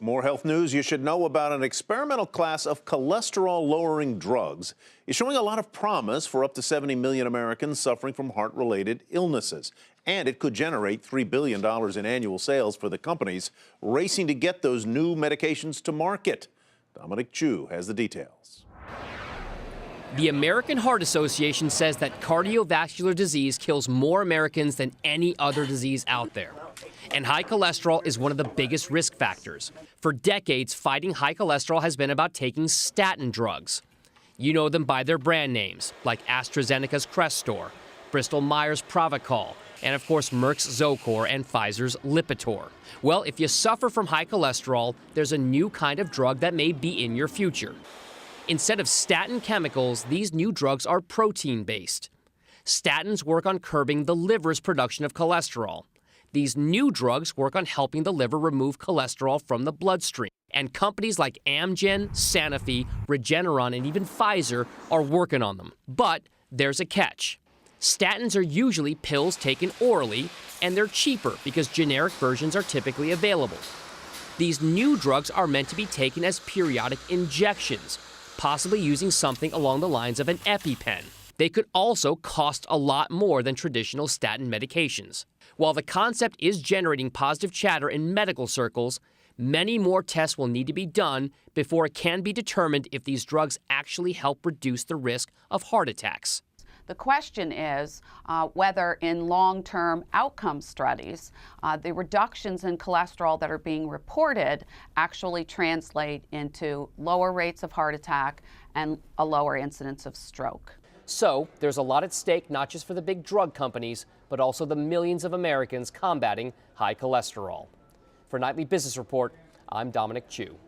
More health news you should know about. An experimental class of cholesterol-lowering drugs is showing a lot of promise for up to 70 million Americans suffering from heart-related illnesses. And it could generate $3 billion in annual sales for the companies racing to get those new medications to market. Dominic Chu has the details. The American Heart Association says that cardiovascular disease kills more Americans than any other disease out there. And high cholesterol is one of the biggest risk factors. For decades, fighting high cholesterol has been about taking statin drugs. You know them by their brand names, like AstraZeneca's Crestor, Bristol Myers Pravachol, and of course Merck's Zocor and Pfizer's Lipitor. Well, if you suffer from high cholesterol, there's a new kind of drug that may be in your future. Instead of statin chemicals, these new drugs are protein-based. Statins work on curbing the liver's production of cholesterol. These new drugs work on helping the liver remove cholesterol from the bloodstream. And companies like Amgen, Sanofi, Regeneron, and even Pfizer are working on them. But there's a catch. Statins are usually pills taken orally, and they're cheaper because generic versions are typically available. These new drugs are meant to be taken as periodic injections, possibly using something along the lines of an EpiPen. They could also cost a lot more than traditional statin medications. While the concept is generating positive chatter in medical circles, many more tests will need to be done before it can be determined if these drugs actually help reduce the risk of heart attacks. The question is whether in long-term outcome studies, the reductions in cholesterol that are being reported actually translate into lower rates of heart attack and a lower incidence of stroke. So there's a lot at stake, not just for the big drug companies, but also the millions of Americans combating high cholesterol. For Nightly Business Report, I'm Dominic Chu.